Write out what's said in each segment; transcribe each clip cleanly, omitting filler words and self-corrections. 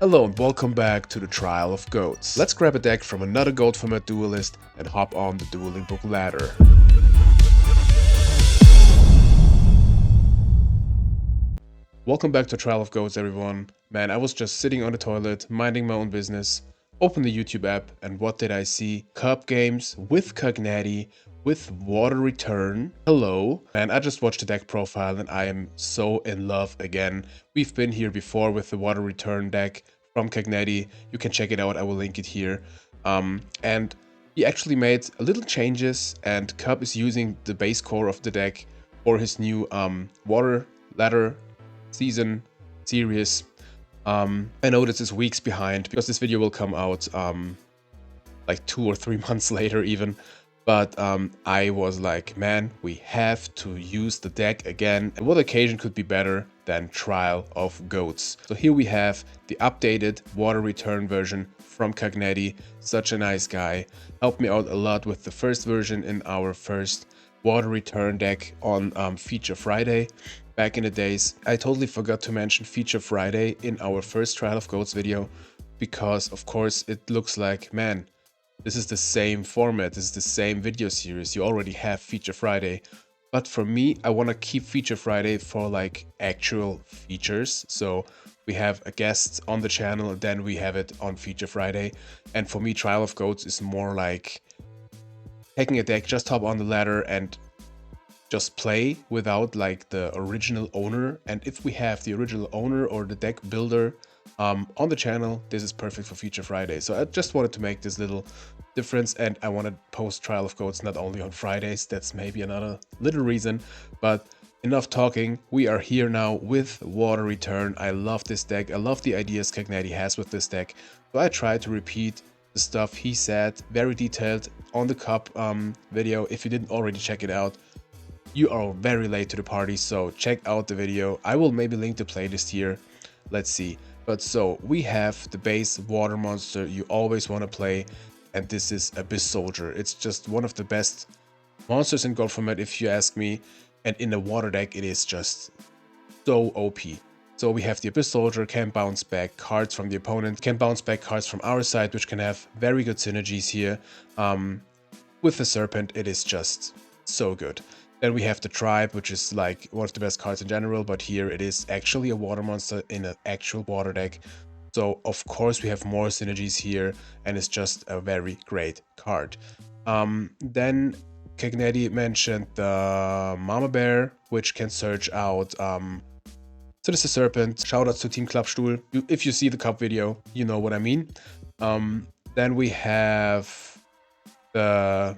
Hello and welcome back to the Trial of Goats. Let's grab a deck from another goat format duelist and hop on the Dueling Book ladder. Welcome back to Trial of Goats, everyone. Man, I was just sitting on the toilet, minding my own business, opened the YouTube app, and what did I see? Cup games with Cognati, with water return. Hello. And I just watched the deck profile and I am so in love again. We've been here before with the water return deck from Cognati. You can check it out, I will link it here. And he actually made a little changes, and Cup is using the base core of the deck for his new water ladder season series. I know this is weeks behind because this video will come out like 2 or 3 months later even. But I was like, man, we have to use the deck again. And what occasion could be better than Trial of Goats? So here we have the updated water return version from Cognati. Such a nice guy. Helped me out a lot with the first version in our first water return deck on Feature Friday. Back in the days, I totally forgot to mention Feature Friday in our first Trial of Goats video. Because of course it looks like, man, this is the same format, this is the same video series, you already have Feature Friday. But for me, I want to keep Feature Friday for like actual features. So we have a guest on the channel, then we have it on Feature Friday. And for me, Trial of Goats is more like taking a deck, just hop on the ladder and just play without like the original owner. And if we have the original owner or the deck builder on the channel, this is perfect for Feature Friday. So I just wanted to make this little difference, and I want to post Trial of Goats not only on Fridays. That's maybe another little reason, but enough talking. We are here now with Water Return. I love this deck. I love the ideas Cognati has with this deck. So I tried to repeat the stuff he said, very detailed on the Cup video. If you didn't already check it out, you are very late to the party, so check out the video. I will maybe link the playlist here. Let's see. But so we have the base water monster you always want to play, and this is Abyss Soldier. It's just one of the best monsters in gold format if you ask me, and in the water deck it is just so OP. So we have the Abyss Soldier, can bounce back cards from the opponent, can bounce back cards from our side, which can have very good synergies here. With the Serpent, it is just so good. Then we have the Tribe, which is like one of the best cards in general, but here it is actually a water monster in an actual water deck. So of course we have more synergies here, and it's just a very great card. Then Cognati mentioned the Mama Bear, which can search out. So this is Serpent. Shoutouts to Team Klappstuhl. If you see the Cup video, you know what I mean. Then we have the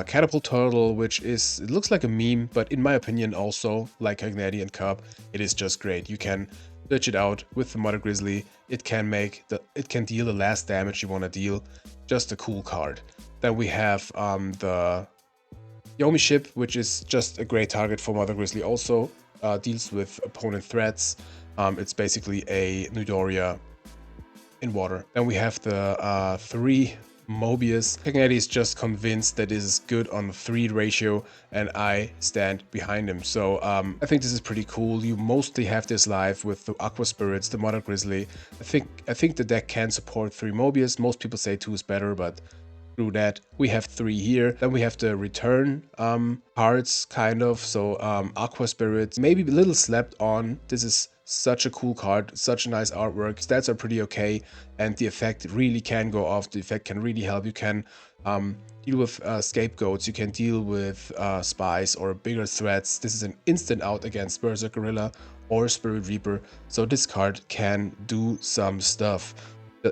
Catapult Turtle, which is, it looks like a meme, but in my opinion also, like Cognati and Cup, it is just great. You can search it out with the Mother Grizzly. It can deal the last damage you want to deal. Just a cool card. Then we have the Yomi ship, which is just a great target for Mother Grizzly also. Deals with opponent threats. It's basically a Nudoria in water. Then we have the 3 Mobius. Cognati is just convinced that this is good on 3 ratio, and I stand behind him. So I think this is pretty cool. You mostly have this live with the Aqua Spirits, the Mother Grizzly. I think the deck can support 3 Mobius. Most people say 2 is better, but through that we have 3 here. Then we have the return cards, kind of. So Aqua Spirits, maybe a little slept on. This is such a cool card, such a nice artwork. Stats are pretty okay, and the effect really can go off. The effect can really help. You can deal with scapegoats, you can deal with spies or bigger threats. This is an instant out against Berserk Gorilla or Spirit Reaper, so this card can do some stuff.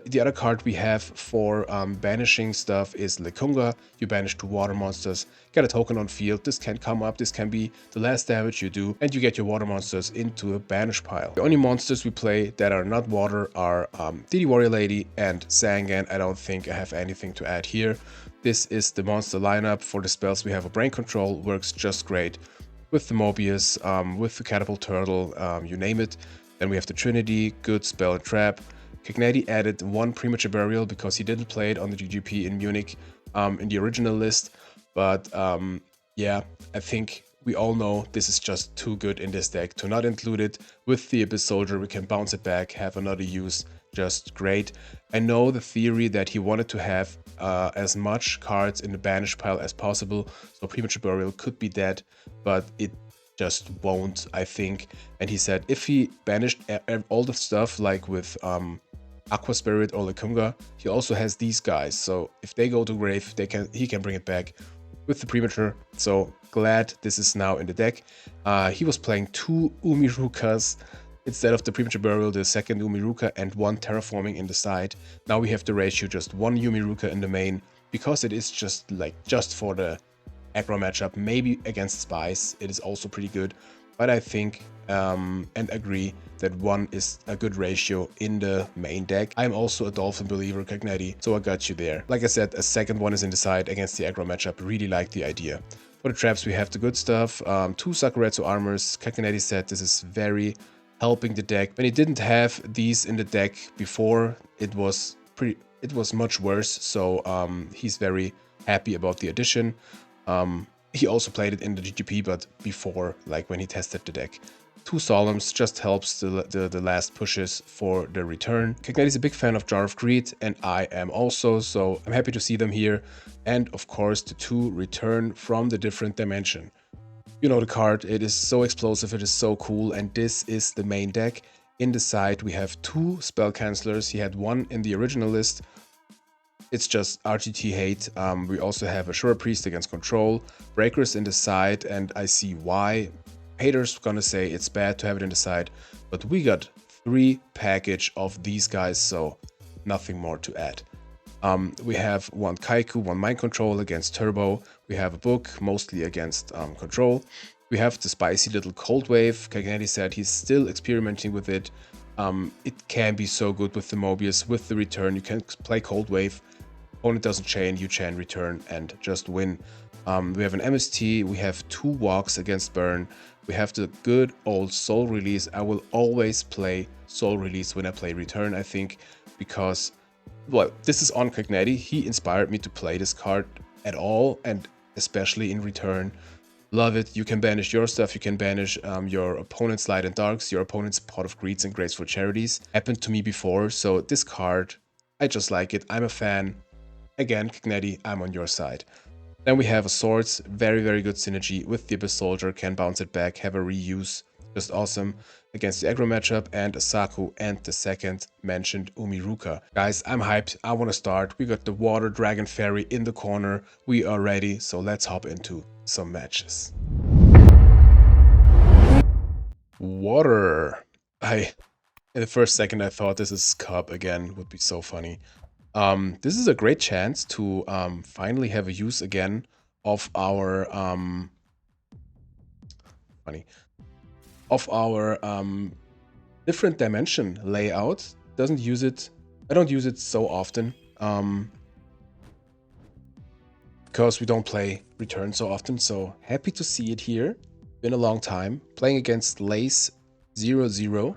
The other card we have for banishing stuff is Lekunga. You banish 2 water monsters, get a token on field. This can come up, this can be the last damage you do, and you get your water monsters into a banish pile. The only monsters we play that are not water are DD Warrior Lady and Sangan. I don't think I have anything to add here. This is the monster lineup. For the spells we have a Brain Control, works just great with the Mobius, with the Catapult Turtle, you name it. Then we have the Trinity, good spell and trap. Cognati added 1 Premature Burial because he didn't play it on the GGP in Munich in the original list. But yeah, I think we all know this is just too good in this deck to not include it. With the Abyss Soldier, we can bounce it back, have another use. just great. I know the theory that he wanted to have as much cards in the banish pile as possible, so Premature Burial could be dead, but it just won't, I think. And he said if he banished all the stuff like with Aqua Spirit or Lekunga, he also has these guys, so if they go to grave, he can bring it back with the Premature. So glad this is now in the deck. He was playing 2 Umirukas instead of the Premature Burial, the second Umiruka, and 1 Terraforming in the side. Now we have the ratio just 1 Umiruka in the main, because it is just for the aggro matchup. Maybe against Spice it is also pretty good, but I think and agree that 1 is a good ratio in the main deck. I'm also a Dolphin believer, Cagnetti, so I got you there. Like I said, a second one is in the side against the aggro matchup. Really like the idea. For the traps we have the good stuff. 2 Sakuretsu armors. Cagnetti said this is very helping the deck. When he didn't have these in the deck before, it was much worse, so he's very happy about the addition. He also played it in the GGP, but before, like when he tested the deck. 2 Solemns just helps the last pushes for the return. Cagnetti is a big fan of Jar of Greed, and I am also, so I'm happy to see them here. And of course, the 2 return from the different dimension. You know the card, it is so explosive, it is so cool, and this is the main deck. In the side we have 2 spell cancelers. He had 1 in the original list. It's just RGT hate. We also have Ashura Priest against control, Breakers in the side, and I see why. Haters gonna say it's bad to have it in the side, but we got 3 package of these guys, so nothing more to add. We have 1 Kaiku, 1 Mind Control against Turbo. We have a book, mostly against control. We have the spicy little Cold Wave. Cagnetti said he's still experimenting with it. It can be so good with the Mobius, with the return. You can play Cold Wave. Opponent doesn't chain, you chain, return, and just win. We have an MST. We have 2 walks against burn. We have the good old Soul Release. I will always play Soul Release when I play return, I think, because, well, this is on Cagnetti. He inspired me to play this card at all, and especially in return. Love it. You can banish your stuff. You can banish your opponent's Light and Darks, your opponent's Pot of Greeds and Graceful Charities. Happened to me before, so this card, I just like it. I'm a fan. Again, Cagnetti, I'm on your side. Then we have a Swords, very, very good synergy with the Abyss Soldier, can bounce it back, have a reuse, just awesome against the aggro matchup, and a Saku and the second mentioned Umiruka. Guys, I'm hyped, I want to start. We got the Water Dragon Fairy in the corner, we are ready, so let's hop into some matches. Water. In the first second I thought this is Cup again, would be so funny. This is a great chance to finally have a use again of our different dimension layout. I don't use it so often because we don't play return so often. So happy to see it here. Been a long time playing against Lace 0-0.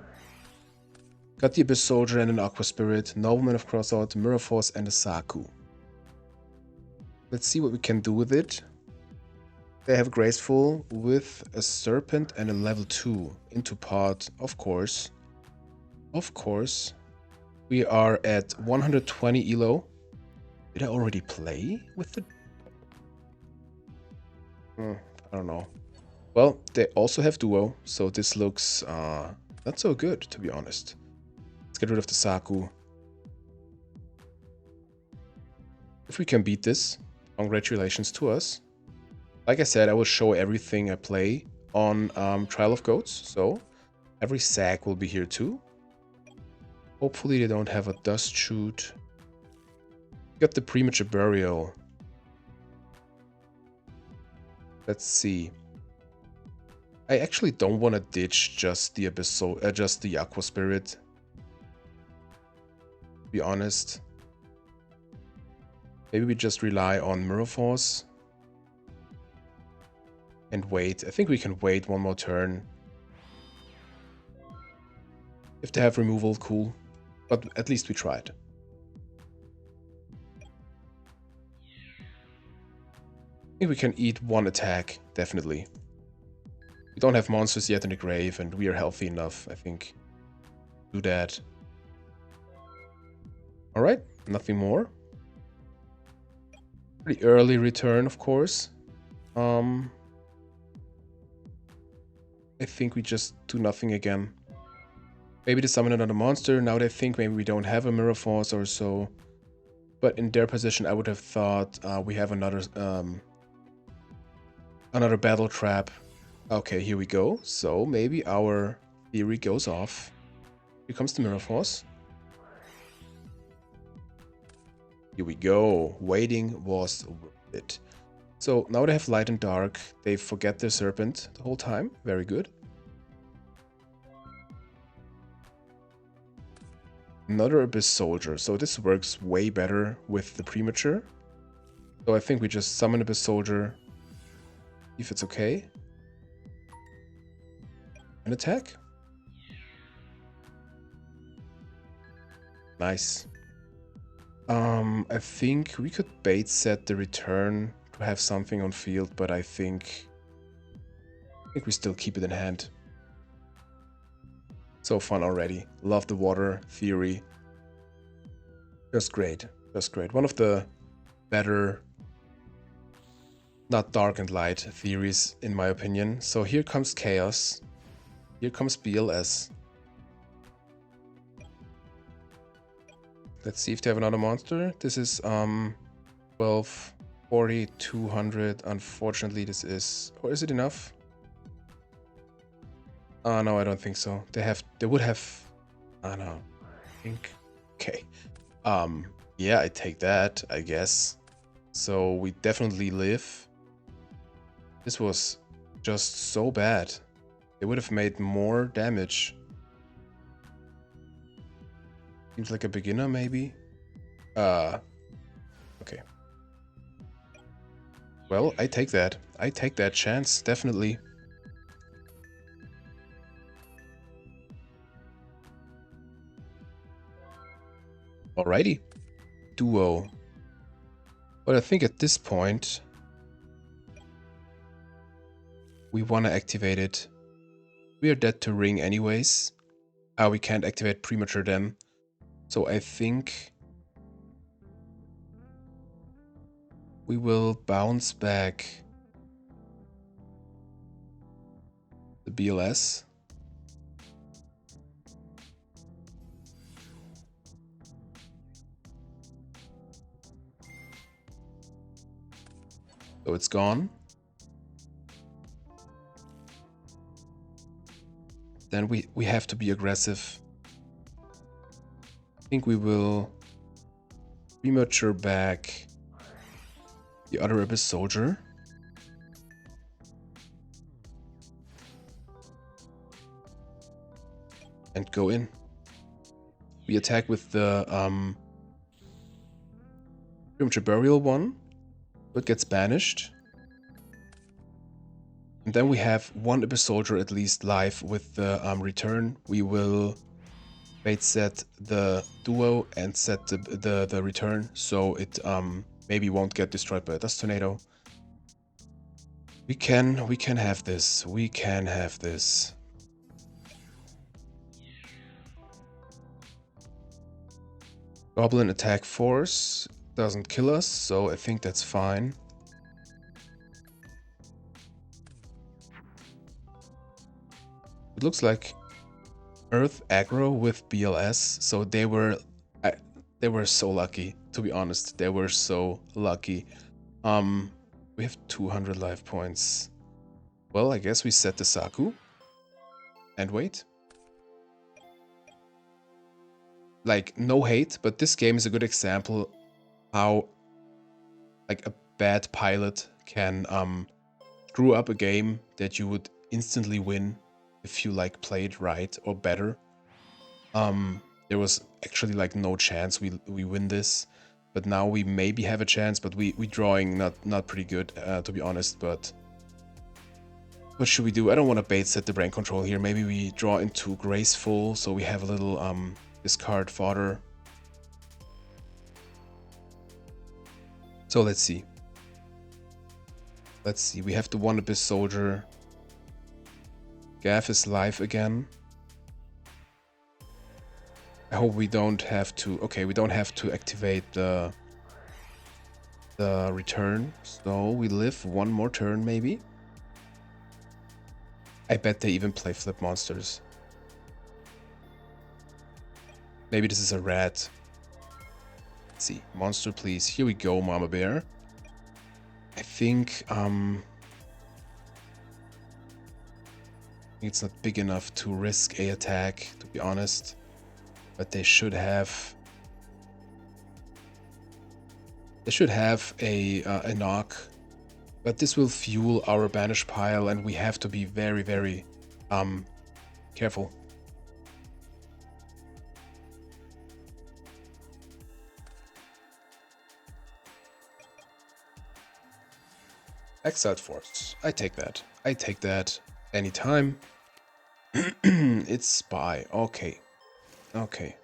Got the Abyss Soldier and an Aqua Spirit, Nobleman of Crossout, Mirror Force, and a Saku. Let's see what we can do with it. They have Graceful with a Serpent and a level 2 into pot, of course. Of course. We are at 120 elo. Did I already play with the... I don't know. Well, they also have Duo, so this looks not so good, to be honest. Let's get rid of the Saku. If we can beat this, congratulations to us. Like I said, I will show everything I play on Trial of Goats, so every sack will be here too. Hopefully they don't have a Dust Shoot. Got the Premature Burial. Let's see. I actually don't want to ditch just the just the Aqua Spirit. To be honest. Maybe we just rely on Mirror Force. And wait. I think we can wait one more turn. If they have removal, cool. But at least we tried. I think we can eat one attack, definitely. We don't have monsters yet in the grave, and we are healthy enough, I think, to do that. All right, nothing more. Pretty early return, of course. I think we just do nothing again. Maybe to summon another monster. Now they think maybe we don't have a Mirror Force or so. But in their position, I would have thought we have another battle trap. Okay, here we go. So maybe our theory goes off. Here comes the Mirror Force. Here we go. Waiting was worth it. So now they have light and dark. They forget their serpent the whole time. Very good. Another Abyss Soldier. So this works way better with the Premature. So I think we just summon Abyss Soldier. If it's okay. And attack. Nice. I think we could bait set the return to have something on field, but I think we still keep it in hand. So fun already. Love the water theory. Just great. Just great. One of the better, not dark and light theories, in my opinion. So here comes Chaos. Here comes BLS. Let's see if they have another monster. This is 12, 40, 200. Unfortunately, this is... Or is it enough? No, I don't think so. They would have... I don't know. I think... Okay. Yeah, I take that, I guess. So we definitely live. This was just so bad. They would have made more damage. Seems like a beginner, maybe? Okay. Well, I take that. I take that chance, definitely. Alrighty. Duo. But I think at this point, we want to activate it. We are dead to ring anyways. We can't activate Premature then. So I think we will bounce back the BLS. So it's gone. Then we have to be aggressive. I think we will Premature back the other Abyss Soldier. And go in. We attack with the Premature Burial one. It gets banished. And then we have one Abyss Soldier at least live with the return. We will bait set the duo and set the return so it maybe won't get destroyed by a Dust Tornado. We can have this. We can have this. Goblin attack force doesn't kill us, so I think that's fine. It looks like Earth aggro with BLS, so they were so lucky, to be honest. They were so lucky. We have 200 life points. Well, I guess we set the Saku and wait. Like, no hate, but this game is a good example how like a bad pilot can screw up a game that you would instantly win if you like played right or better. There was actually like no chance we win this, but now we maybe have a chance, but we drawing not pretty good, to be honest. But what should we do? I don't want to bait set the brain control here. Maybe we draw into graceful, so we have a little discard fodder. So let's see. Let's see. We have the one Abyss Soldier. Gav is live again. I hope we don't have to... Okay, we don't have to activate the return. So we live one more turn, maybe? I bet they even play flip monsters. Maybe this is a rat. Let's see. Monster, please. Here we go, Mama Bear. I think it's not big enough to risk a attack, to be honest. But they should have... They should have a knock. But this will fuel our banish pile, and we have to be very, very careful. Exiled Force. I take that. I take that anytime. It's Spy. Okay. Okay.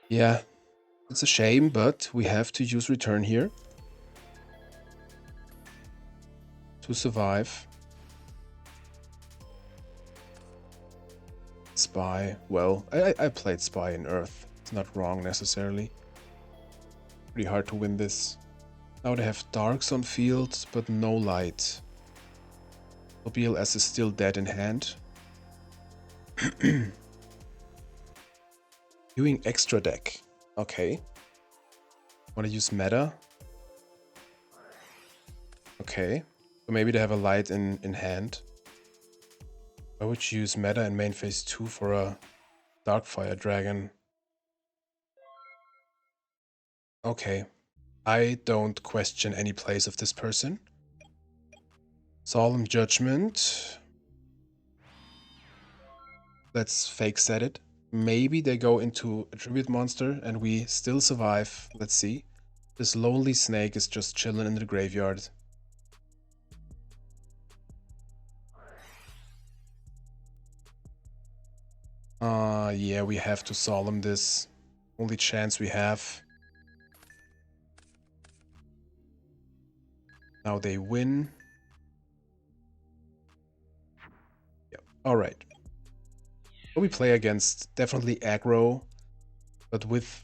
Yeah. It's a shame, but we have to use return here to survive. Spy. Well, I played Spy in Earth. It's not wrong necessarily. Pretty hard to win this. Now they have darks on field, but no light. So BLS is still dead in hand. Doing extra deck. Okay. Want to use meta? Okay. So maybe they have a light in hand. I would use meta in main phase 2 for a Darkfire Dragon. Okay. I don't question any plays of this person. Solemn Judgment. Let's fake set it. Maybe they go into a tribute monster and we still survive. Let's see. This lonely snake is just chilling in the graveyard. Yeah, we have to solemn this. Only chance we have. Now they win. Yep. Alright. So we play against definitely aggro, but with...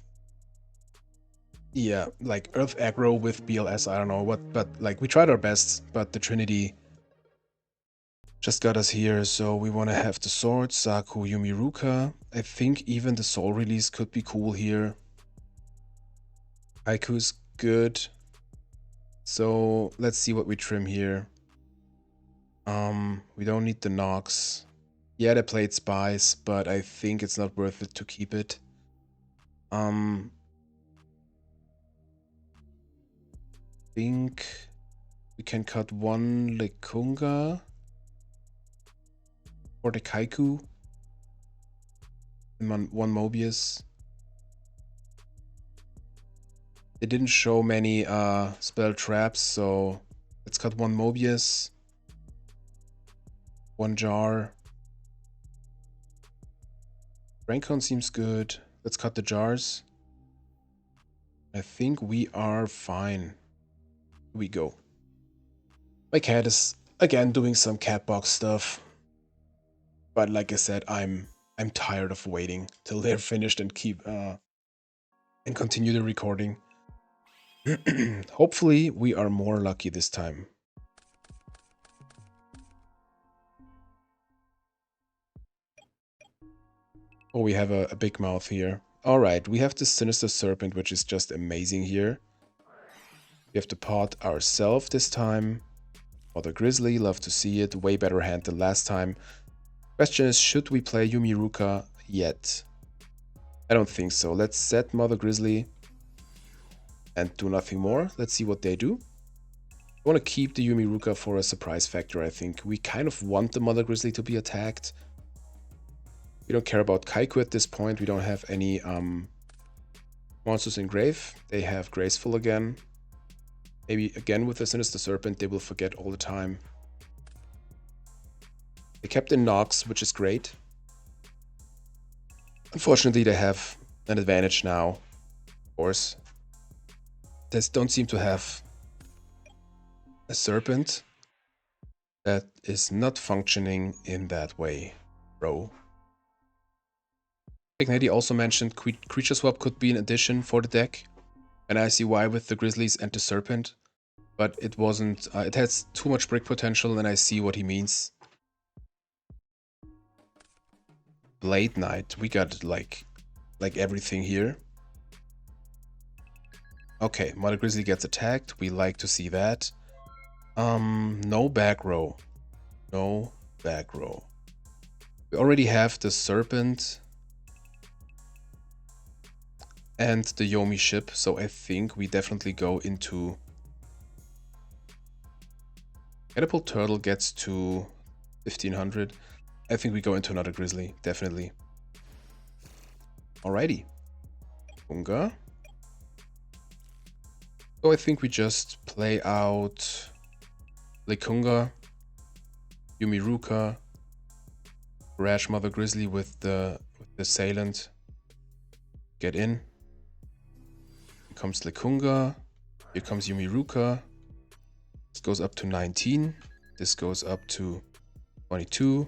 Yeah, like Earth aggro with BLS, I don't know what, but like we tried our best, but the Trinity just got us here, so we want to have the sword, Saku, Yumi, Ruka. I think even the soul release could be cool here. Haiku's good. So let's see what we trim here. We don't need the Nox. Yeah, they played Spies, but I think it's not worth it to keep it. Think we can cut one Lekunga for the Kaiku and one Mobius. They didn't show many spell traps, so let's cut one Mobius, one Jar. Braincone seems good. Let's cut the jars. I think we are fine. Here we go. My cat is again doing some cat box stuff. But like I said, I'm tired of waiting till they're finished and and continue the recording. Hopefully we are more lucky this time. Oh, we have a big mouth here. Alright, we have the Sinister Serpent, which is just amazing here. We have to pot ourselves this time. Mother Grizzly, love to see it. Way better hand than last time. Question is, should we play Yumi Ruka yet? I don't think so. Let's set Mother Grizzly and do nothing more. Let's see what they do. I want to keep the Yumi Ruka for a surprise factor, I think. We kind of want the Mother Grizzly to be attacked. We don't care about Kaiku at this point. We don't have any monsters in grave. They have Graceful again. Maybe again with the Sinister Serpent, they will forget all the time. They kept in Nox, which is great. Unfortunately, they have an advantage now, of course. They don't seem to have a Serpent that is not functioning in that way, bro. Cagney also mentioned creature swap could be an addition for the deck, and I see why with the Grizzlies and the Serpent, but it wasn't, it has too much brick potential, and I see what he means. Blade Knight, we got like everything here. Okay, Mother Grizzly gets attacked, we like to see that. No back row. No back row. We already have the Serpent and the Yomi ship, so I think we definitely go into... Catapult Turtle gets to 1500. I think we go into another Grizzly, definitely. Alrighty. Unga. So I think we just play out Lekunga, Yumiruka, Rash Mother Grizzly with the Assailant. Get in. Here comes Lekunga. Here comes Yumiruka. This goes up to 19. This goes up to 22.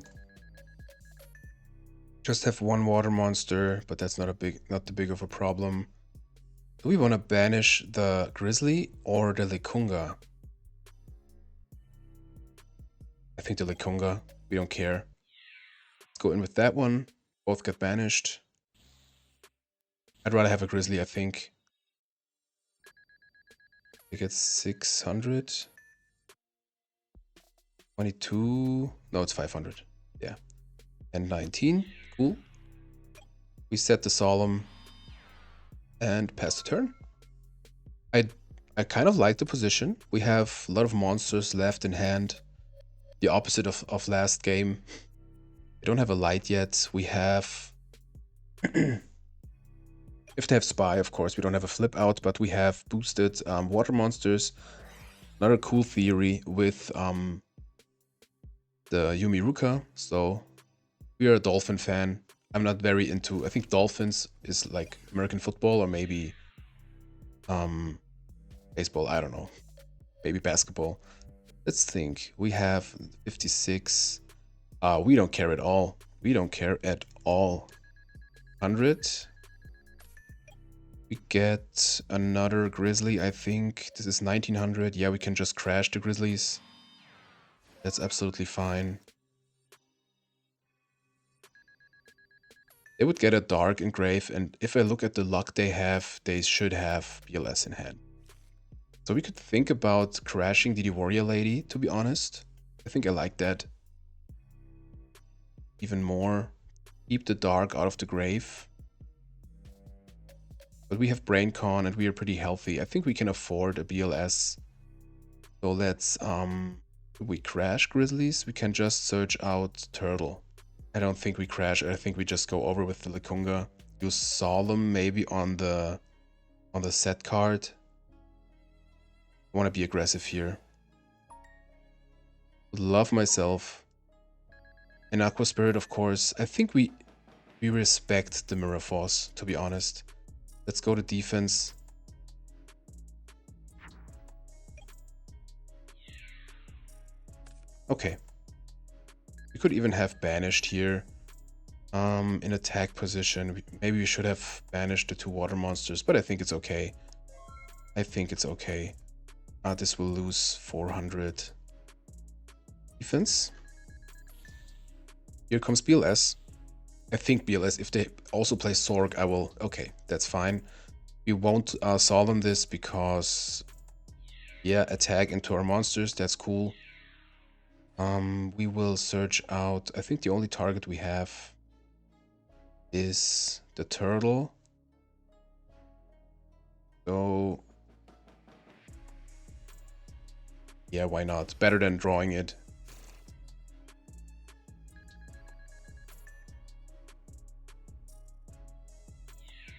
Just have one water monster, but that's not the big of a problem. Do we want to banish the Grizzly or the Lekunga? I think the Lekunga. We don't care. Let's go in with that one. Both get banished. I'd rather have a Grizzly, I think. We get 600. 22. No, it's 500. Yeah. And 19. Cool. We set the Solemn and pass the turn. I kind of like the position. We have a lot of monsters left in hand. The opposite of last game. We don't have a light yet. We have... if they have Spy, of course. We don't have a flip out, but we have boosted water monsters. Another cool theory with the Yumiruka. So we are a Dolphin fan. I'm not very into... I think Dolphins is like American football or maybe baseball. I don't know. Maybe basketball. Let's think. We have 56. We don't care at all. We don't care at all. 100. We get another Grizzly, I think. This is 1900. Yeah, we can just crash the Grizzlies. That's absolutely fine. They would get a Dark Engrave, and if I look at the luck they have, they should have BLS in hand. So we could think about crashing the Warrior Lady, to be honest. I think I like that. Even more. Keep the Dark out of the grave. But we have Brain Con and we are pretty healthy. I think we can afford a BLS. So let's, we crash Grizzlies? We can just search out Turtle. I don't think we crash. I think we just go over with the Lekunga. Use Solemn maybe on the set card. I want to be aggressive here. Love myself. And Aqua Spirit, of course. I think we respect the Mirror Force, to be honest. Let's go to defense. Okay. We could even have banished here. In attack position. Maybe we should have banished the two water monsters, but I think it's okay. I think it's okay. This will lose 400 defense. Here comes BLS. I think BLS, if they also play Sorg, I will... Okay, that's fine. We won't Solemn this because... Yeah, attack into our monsters, that's cool. We will search out... I think the only target we have is the Turtle. So... Yeah, why not? Better than drawing it.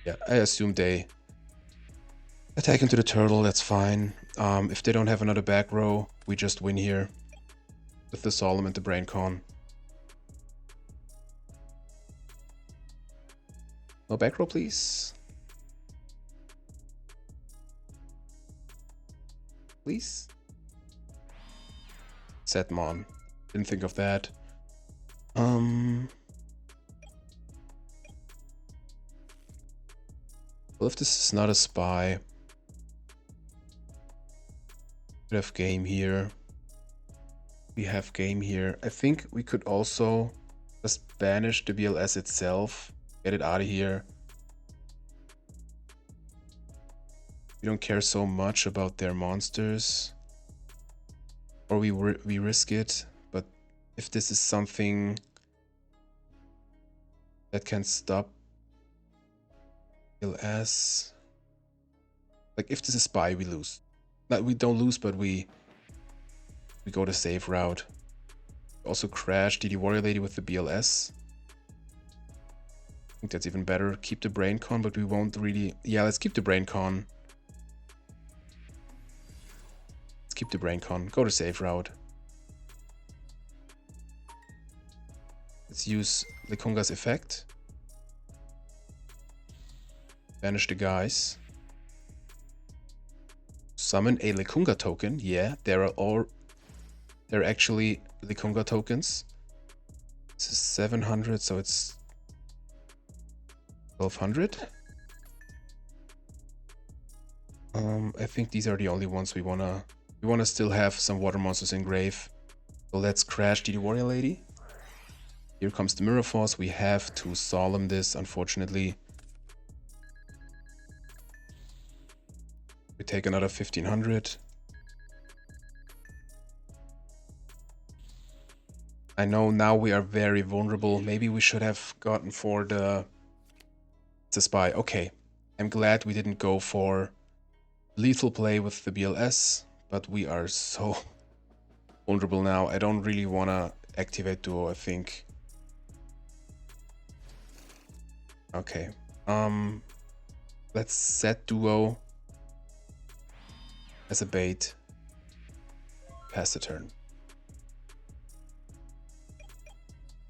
Yeah, I assume they attack into the Turtle, that's fine. If they don't have another back row, we just win here. With the Solemn and the Brain Con. No back row, please. Please. Setmon. Didn't think of that. Well, if this is not a spy, we have game here. We have game here. I think we could also just banish the BLS itself. Get it out of here. We don't care so much about their monsters. Or we risk it. But if this is something that can stop BLS... Like, if this is spy, we lose. Not, we don't lose, but we go the safe route. Also crash DD Warrior Lady with the BLS. I think that's even better. Keep the Brain Con, but we won't really... Yeah, let's keep the Brain Con. Let's keep the Brain Con. Go the safe route. Let's use Likunga's effect. Banish the guys. Summon a Likunga token. Yeah, there are actually Likunga tokens. This is 700, so it's 1200. I think these are the only ones we wanna still have some water monsters in grave. So let's crash DD Warrior Lady. Here comes the Mirror Force. We have to solemn this, unfortunately. We take another 1500. I know now we are very vulnerable. Maybe we should have gotten for the spy. Okay, I'm glad we didn't go for lethal play with the BLS, but we are so vulnerable now. I don't really want to activate Duo, I think. Okay, let's set Duo as a bait. Pass the turn.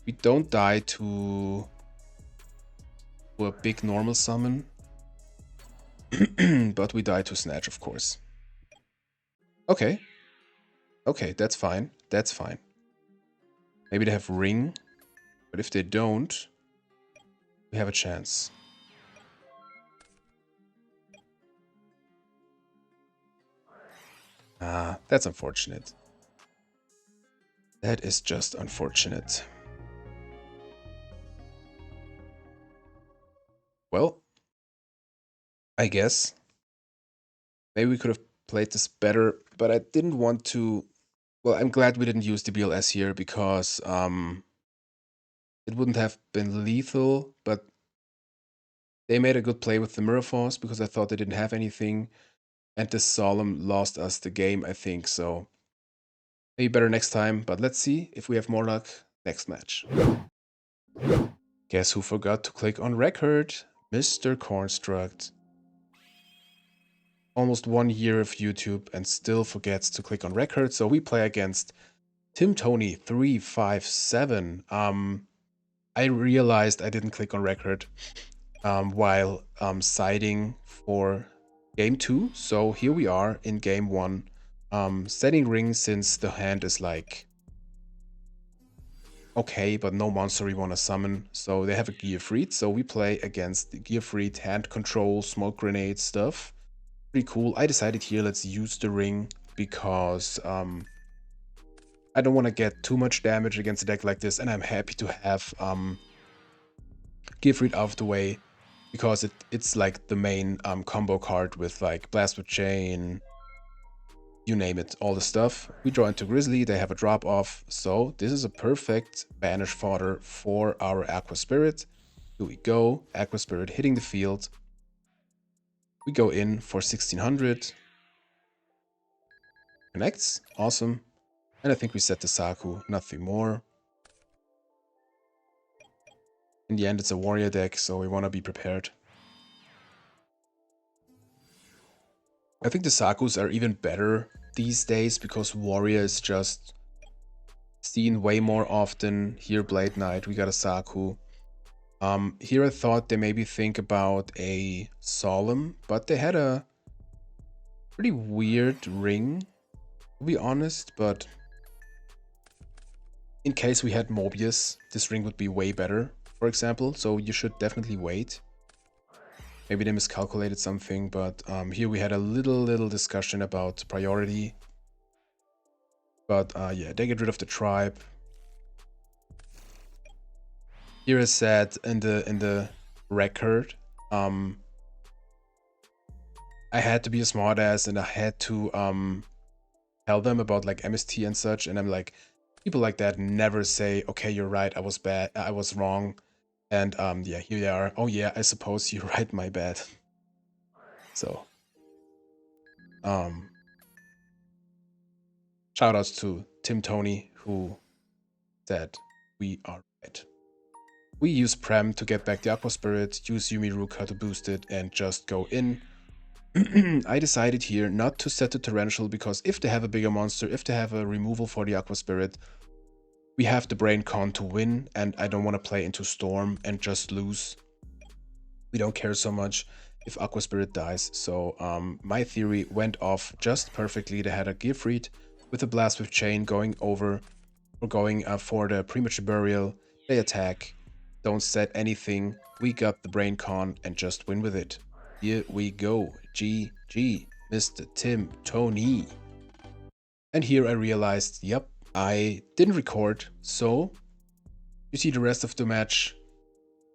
We don't die to a big normal summon, but we die to Snatch, of course. Okay. Okay, that's fine. That's fine. Maybe they have Ring, but if they don't, we have a chance. Ah, that's unfortunate. That is just unfortunate. Well, I guess maybe we could have played this better, but I didn't want to... Well, I'm glad we didn't use the BLS here because it wouldn't have been lethal, but they made a good play with the Mirror Force because I thought they didn't have anything, and the Solemn lost us the game, I think, so maybe better next time, but let's see if we have more luck next match. Guess who forgot to click on record? Mr. Cornstruct. Almost 1 year of YouTube and still forgets to click on record, so we play against Tim Tony 357. I realized I didn't click on record while siding for game 2, so here we are in game 1. Setting ring since the hand is like okay, but no monster we want to summon, so they have a Gearfried, so we play against the Gearfried, hand control, smoke grenade stuff. Pretty cool. I decided here let's use the ring because I don't want to get too much damage against a deck like this, and I'm happy to have Gearfried out of the way because it's like the main combo card with like Blast with Chain, you name it, all the stuff. We draw into Grizzly, they have a drop off, so this is a perfect banish fodder for our Aqua Spirit. Here we go, Aqua Spirit hitting the field. We go in for 1600. Connects, awesome. And I think we set the Saku, nothing more. In the end, it's a warrior deck, so we want to be prepared. I think the Sakus are even better these days because warrior is just seen way more often. Here, Blade Knight, we got a Saku. Here I thought they maybe think about a Solemn, but they had a pretty weird ring, to be honest, but in case we had Mobius, this ring would be way better, for example, so you should definitely wait. Maybe they miscalculated something, but here we had a little discussion about priority. But yeah, they get rid of the tribe. Here is said in the record, I had to be a smartass and I had to tell them about like MST and such, and I'm like, people like that never say, okay, you're right, I was bad, I was wrong. And yeah, here they are. Oh yeah, I suppose you're right, my bad. So shout outs to Tim Tony, who said we are right. We use Prem to get back the Aqua Spirit, use Yumi Ruka to boost it, and just go in. I decided here not to set the Torrential because if they have a bigger monster, if they have a removal for the Aqua Spirit, we have the Brain Con to win, and I don't want to play into Storm and just lose. We don't care so much if Aqua Spirit dies, so my theory went off just perfectly. They had a Gearfried with a Blast with Chain going over, or going for the Premature Burial. They attack, don't set anything, we got the Brain Con and just win with it. Here we go, GG, Mr. Tim Tony. And here I realized, yep, I didn't record, so you see the rest of the match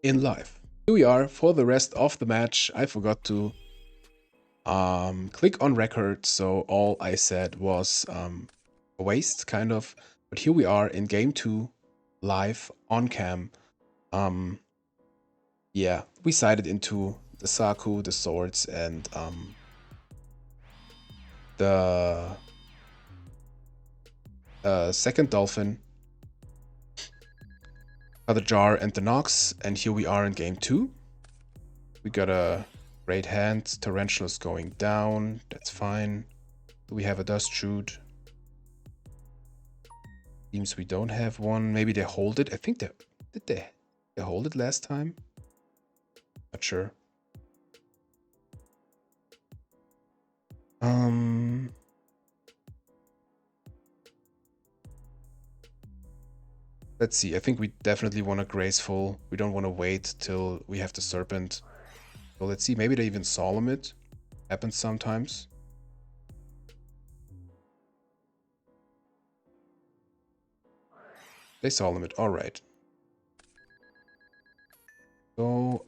in live. Here we are for the rest of the match. I forgot to click on record, so all I said was a waste, kind of. But here we are in game 2, live on cam. Yeah, we sided into the Saku, the swords, and the second dolphin, the jar, and the Nox. And here we are in game 2. We got a great hand. Torrential is going down. That's fine. Do we have a Dust Shoot? Seems we don't have one. Maybe they hold it. I think they did they hold it last time? Not sure. Let's see. I think we definitely want a Graceful. We don't want to wait till we have the Serpent. So let's see. Maybe they even Solemn it. Happens sometimes. They Solemn it. All right. So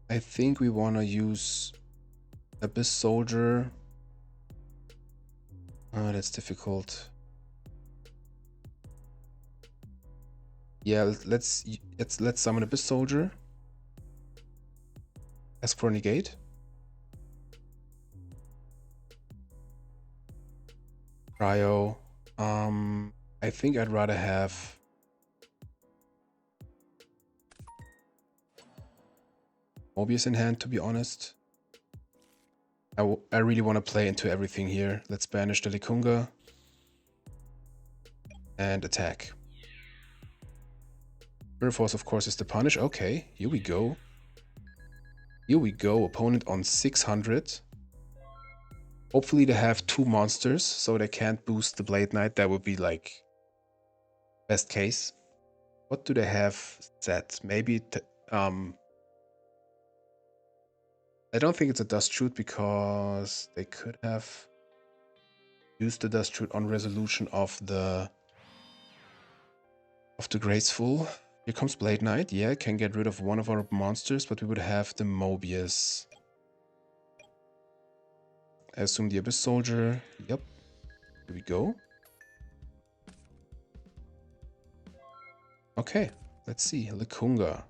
I think we want to use Abyss Soldier. That's difficult. Yeah, let's summon Abyss Soldier. Ask for negate. Cryo. I think I'd rather have Mobius in hand, to be honest. I really want to play into everything here. Let's banish the Likunga. And attack. Mirror Force, of course, is the punish. Okay, here we go. Here we go. Opponent on 600. Hopefully they have 2 monsters, so they can't boost the Blade Knight. That would be like best case. What do they have set? Maybe I don't think it's a Dust Shoot because they could have used the Dust Shoot on resolution of the Graceful. Here comes Blade Knight. Yeah, can get rid of one of our monsters, but we would have the Mobius. I assume the Abyss Soldier. Yep. Here we go. Okay, let's see. Likunga.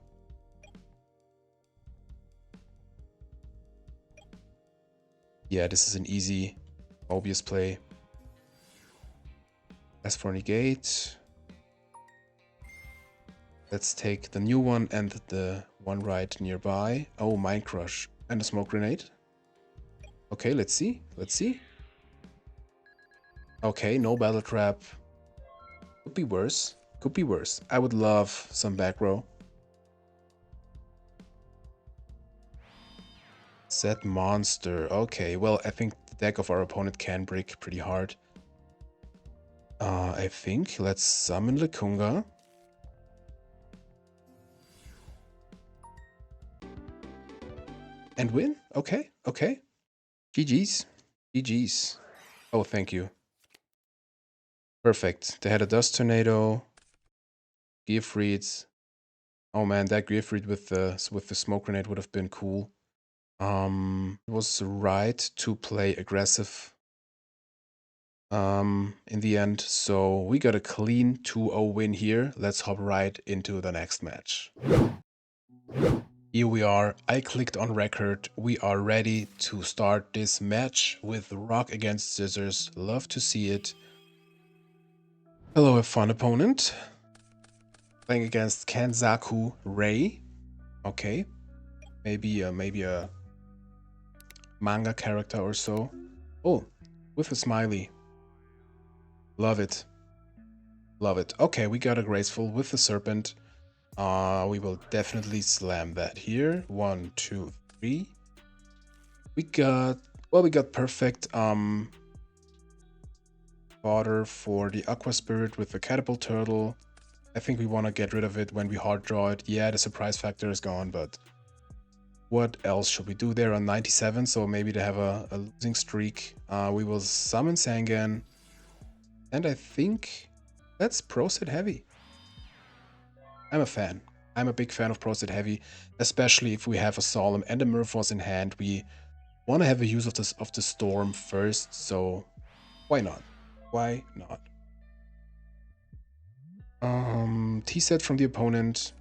Yeah, this is an easy Mobius play. As for negate, let's take the new one and the one right nearby. Oh, Mind Crush and a Smoke Grenade. Okay, let's see. Let's see. Okay, no Battle Trap. Could be worse. Could be worse. I would love some back row. Set monster. Okay, well, I think the deck of our opponent can break pretty hard. I think let's summon Likunga. And win? Okay, okay. GG's. GG's. Oh, thank you. Perfect. They had a Dust Tornado. Gearfrieds. Oh man, that Gearfried with the smoke grenade would have been cool. It was right to play aggressive in the end. So we got a clean 2-0 win here. Let's hop right into the next match. Here we are. I clicked on record. We are ready to start this match with rock against scissors. Love to see it. Hello, a fun opponent. Playing against Kanzaku Ray. Okay. Maybe a manga character or so. Oh, with a smiley. Love it. Love it. Okay, we got a graceful with the serpent. We will definitely slam that here. 1, 2, 3. We got perfect fodder for the aqua spirit with the catapult turtle. I think we want to get rid of it when we hard draw it. Yeah, the surprise factor is gone, but what else should we do there on 97? So maybe to have a losing streak. We will summon Sangan. And I think that's Pro Set Heavy. I'm a fan. I'm a big fan of Pro Set Heavy, especially if we have a Solemn and a Mirrorforce in hand. We want to have a use of the Storm first, so why not? Why not? T-set from the opponent.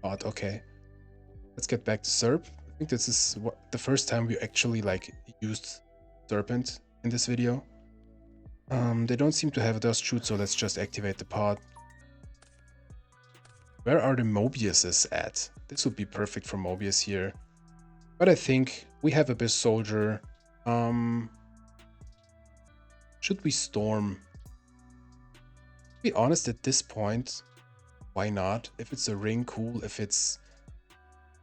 Odd, okay. Let's get back to Serp. I think this is the first time we actually like used Serpent in this video. They don't seem to have a Dust Shoot, so let's just activate the pod. Where are the Mobiuses at? This would be perfect for Mobius here. But I think we have Abyss Soldier. Should we Storm? To be honest, at this point, why not? If it's a Ring, cool. If it's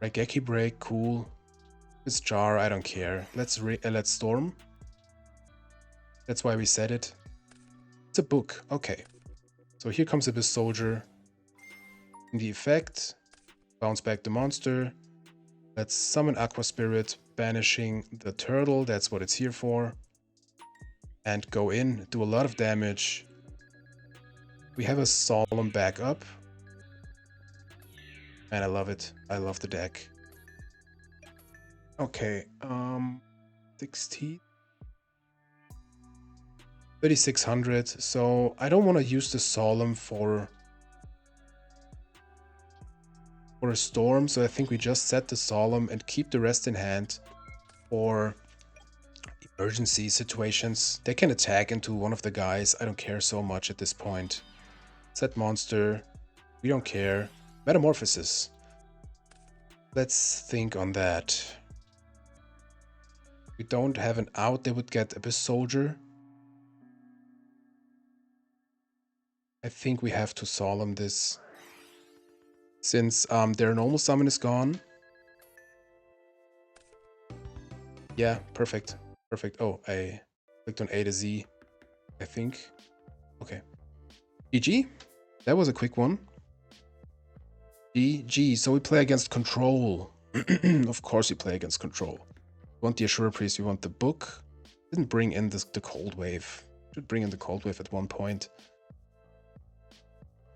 Raigeki Break, cool. If it's Jar, I don't care. Let's Storm. That's why we said it. It's a book. Okay. So here comes Abyss Soldier. In the effect, bounce back the monster. Let's summon Aqua Spirit, banishing the turtle. That's what it's here for. And go in, do a lot of damage. We have a Solemn backup. And I love it. I love the deck. Okay, 60. 3600. So I don't want to use the Solemn for a Storm, so I think we just set the Solemn and keep the rest in hand for emergency situations. They can attack into one of the guys. I don't care so much at this point. Set monster. We don't care. Metamorphosis. Let's think on that. We don't have an out. They would get Abyss Soldier. I think we have to Solemn this. Since their normal summon is gone. Yeah, perfect. Perfect. Oh, I clicked on A to Z, I think. Okay. GG. That was a quick one. GG. So we play against Control. Of course we play against Control. We want the Assura Priest, we want the book. Didn't bring in the Cold Wave. Should bring in the Cold Wave at one point.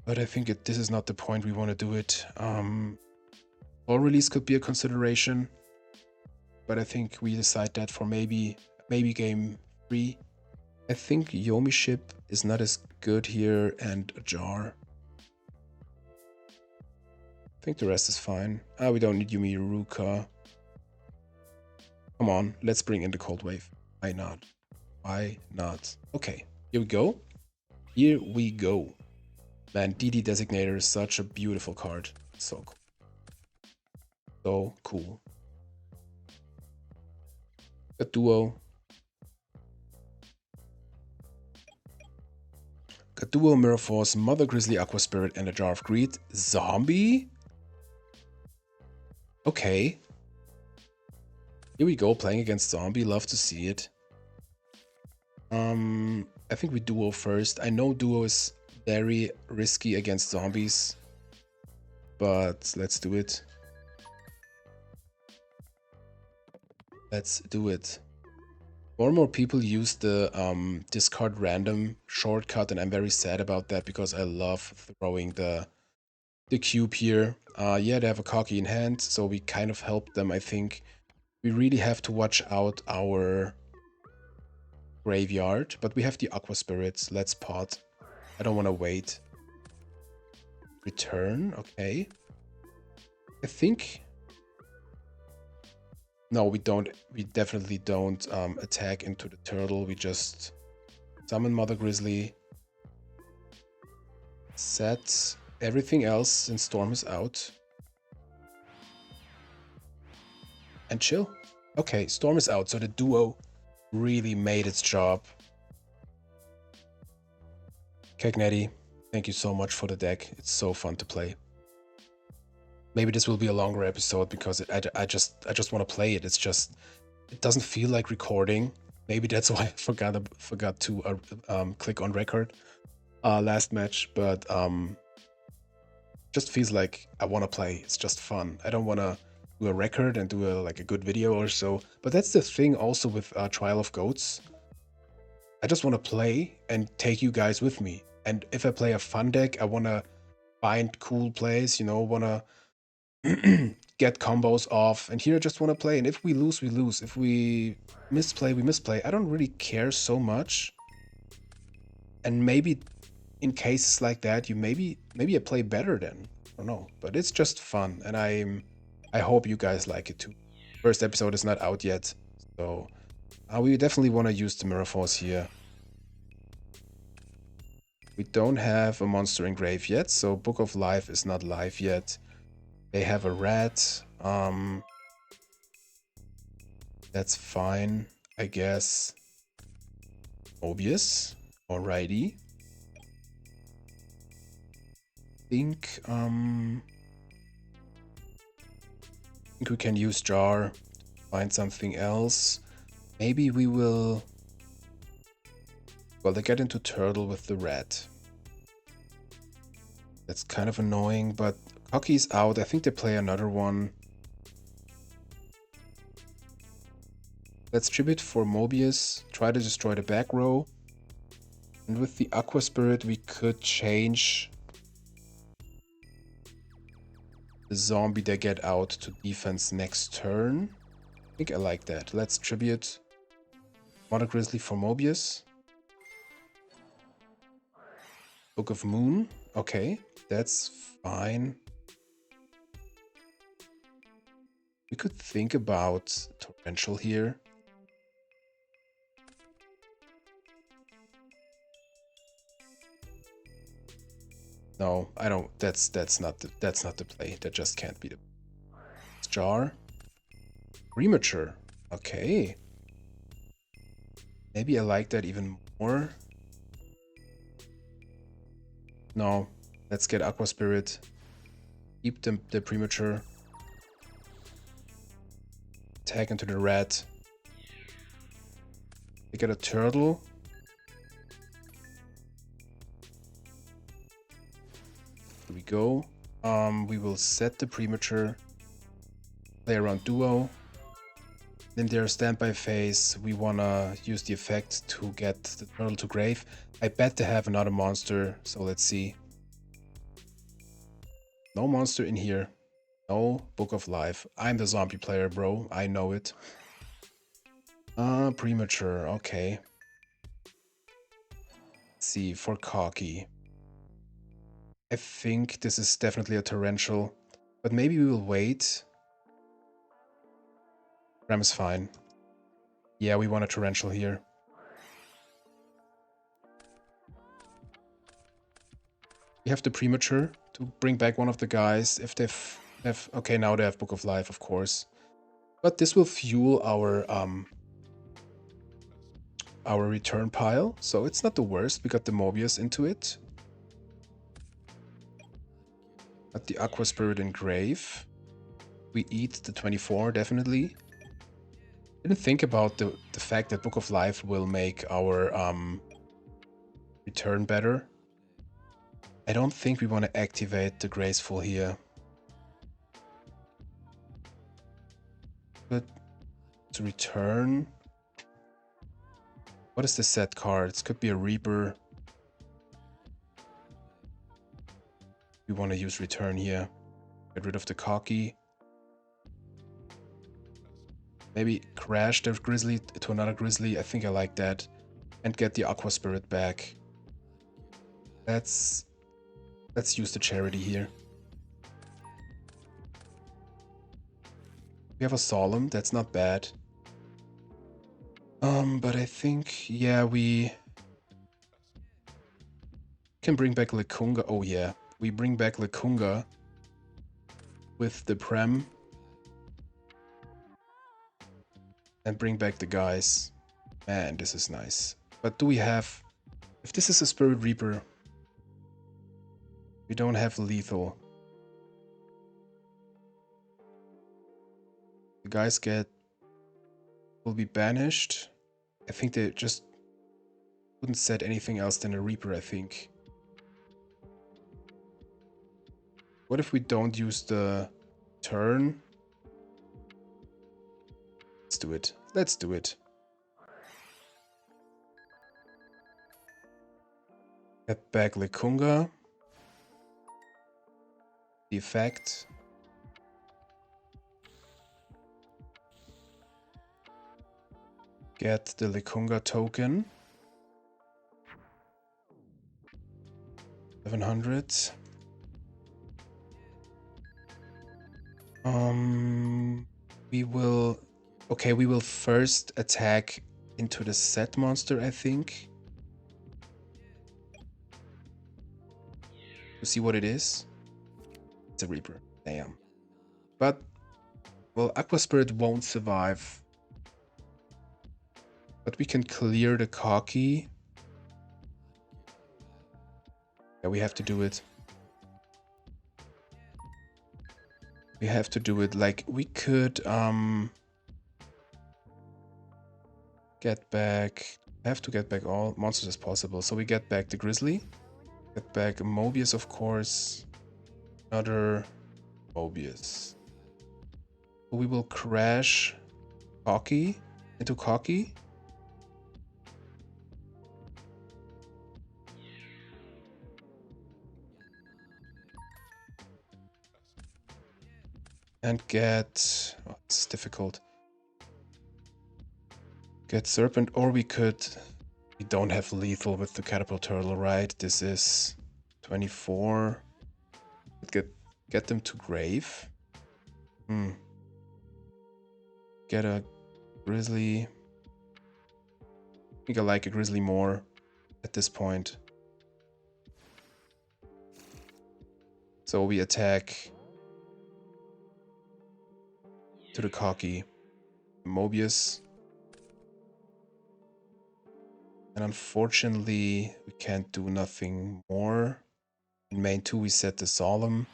But I think this is not the point we want to do it. Ball release could be a consideration. But I think we decide that for maybe game 3. I think Yomi Ship is not as good here, and a Jar. I think the rest is fine. We don't need Yumi Ruka. Come on, let's bring in the Cold Wave. Why not? Why not? Okay, here we go. Here we go. Man, DD Designator is such a beautiful card. So cool. So cool. A duo. A duo, Mirror Force, Mother Grizzly, Aqua Spirit, and a Jar of Greed. Zombie? Okay. Here we go, playing against Zombie. Love to see it. I think we duo first. I know duo is very risky against zombies, but let's do it. Let's do it. More and more people use the discard random shortcut, and I'm very sad about that because I love throwing the cube here. Yeah, they have a Cocky in hand, so we kind of help them, I think. We really have to watch out our graveyard, but we have the Aqua Spirits. Let's pot. I don't want to wait. Return, okay. I think... No, we don't. We definitely don't attack into the turtle. We just summon Mother Grizzly. Set everything else and Storm is out. And chill. Okay, Storm is out, so the duo really made its job. Cagnetti, thank you so much for the deck. It's so fun to play. Maybe this will be a longer episode because I just want to play it. It's just, it doesn't feel like recording. Maybe that's why I forgot to click on record last match, but just feels like I want to play. It's just fun. I don't want to do a record and do a good video or so. But that's the thing also with Trial of Goats. I just want to play and take you guys with me. And if I play a fun deck, I want to find cool plays, you know, want to get combos off. And here I just want to play. And if we lose, we lose. If we misplay, we misplay. I don't really care so much. And maybe in cases like that, you maybe I play better then. I don't know. But it's just fun. And I hope you guys like it too. First episode is not out yet. So we definitely want to use the Mirror Force here. We don't have a monster in grave yet, so Book of Life is not live yet. They have a rat. That's fine, I guess. Mobius. Alrighty. Think we can use Jar. Find something else. Maybe we will... Well, they get into Turtle with the rat. That's kind of annoying, but Cocky's out. I think they play another one. Let's tribute for Mobius. Try to destroy the back row. And with the Aqua Spirit, we could change the zombie they get out to defense next turn. I think I like that. Let's tribute Mother Grizzly for Mobius. Book of Moon. Okay, that's fine. We could think about Torrential here. No, I don't. That's not the play. That just can't be the Jar. Premature. Okay. Maybe I like that even more. No, let's get Aqua Spirit. Keep the Premature. Tag into the rat. We get a turtle. Here we go. We will set the Premature. Play around Duo. In their standby phase, we wanna use the effect to get the turtle to grave. I bet they have another monster, so let's see. No monster in here. No Book of Life. I'm the zombie player, bro. I know it. Premature. Okay. Let's see, for Cocky. I think this is definitely a torrential, but maybe we will wait. Ram is fine. Yeah, we want a torrential here. We have the Premature to bring back one of the guys. If they have... Okay, now they have Book of Life, of course. But this will fuel our return pile, so it's not the worst. We got the Mobius into it. Got the Aqua Spirit in grave. We eat the 24, definitely. Didn't think about the fact that Book of Life will make our return better. I don't think we want to activate the Graceful here. But To return. What is the set cards? Could be a Reaper. We want to use return here. Get rid of the cocky. Maybe crash the Grizzly to another Grizzly. I think I like that. And get the Aqua Spirit back. Let's use the Charity here. We have a Solemn. That's not bad. But I think, yeah, we can bring back Lekunga. Oh yeah, we bring back Lekunga with the Prem and bring back the guys. Man, this is nice. But do we have... If this is a Spirit Reaper, we don't have lethal. The guys will be banished. I think they just wouldn't set anything else than a Reaper, I think. What if we don't use the turn? Let's do it. Let's do it. Get back Lekunga. The effect. Get the Lekunga token. 700. We will... Okay, we will first attack into the set monster, I think. To see what it is. It's a Reaper. Damn. But, well, Aqua Spirit won't survive. But we can clear the cocky. Yeah, we have to do it. We have to do it. Like, we could, get back... have to get back all monsters as possible. So we get back the Grizzly. Get back Mobius, of course. Another Mobius. We will crash Cocky into Cocky. And get... Oh, it's difficult. Get Serpent, or we could... We don't have lethal with the Catapult Turtle, right? This is 24. Get them to Grave. Get a Grizzly. I think I like a Grizzly more at this point. So we attack to the Cocky. Mobius. And unfortunately, we can't do nothing more. In main 2, we set the Solemn.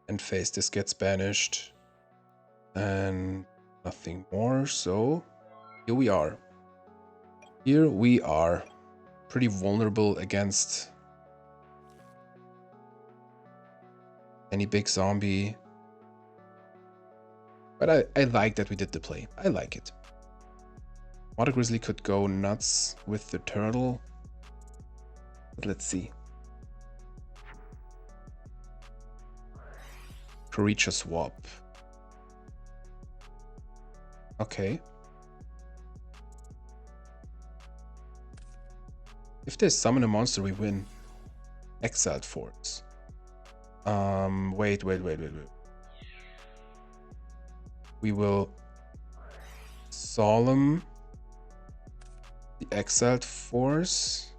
And face this gets banished. And nothing more, so here we are. Here we are. Pretty vulnerable against any big zombie. But I like that we did the play. I like it. Water Grizzly could go nuts with the turtle. But let's see. Creature swap. Okay. If they summon a monster, we win. Exiled Force. Wait. We will Solemn the Exiled Force.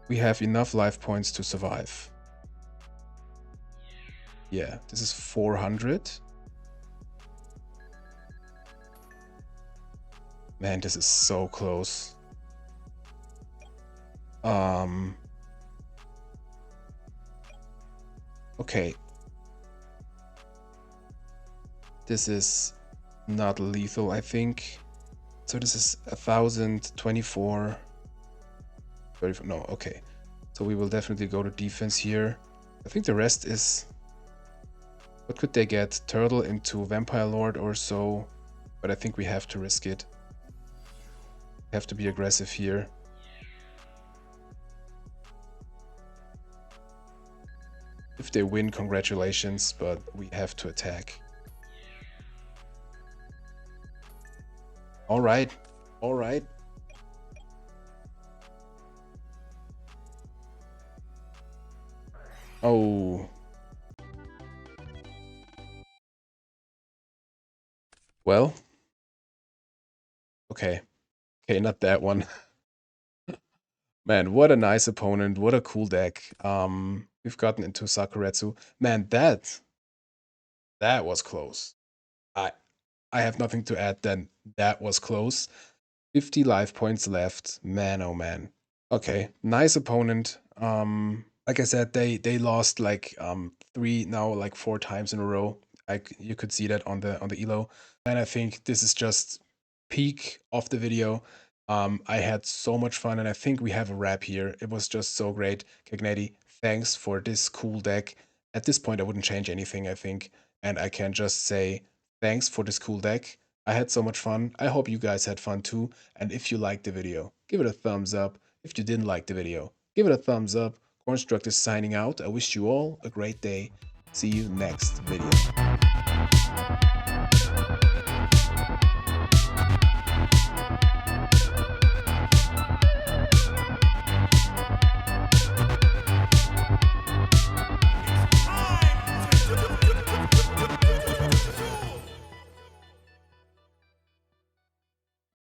We have enough life points to survive. Yeah, this is 400. Man, this is so close. Okay. This is not lethal, I think. So this is 1024. 34, no, okay. So we will definitely go to defense here. I think the rest is What could they get? Turtle into Vampire Lord or so, but I think we have to risk it. Have to be aggressive here. If they win, congratulations, but we have to attack. All right, all right. Oh. Well. Okay. Okay, not that one. Man, what a nice opponent. What a cool deck. We've gotten into Sakuretsu. Man, that was close. I I have nothing to add then. That was close. 50 life points left. Man, oh man. Okay, nice opponent. Like I said, they lost like three, now like four times in a row. Like you could see that on the elo. And I think this is just peak of the video. I had so much fun, and I think we have a wrap here. It was just so great. Cagnetti, thanks for this cool deck. At this point, I wouldn't change anything, I think. And I can just say thanks for this cool deck. I had so much fun. I hope you guys had fun too. And if you liked the video, give it a thumbs up. If you didn't like the video, give it a thumbs up. Cornstruct is signing out. I wish you all a great day. See you next video.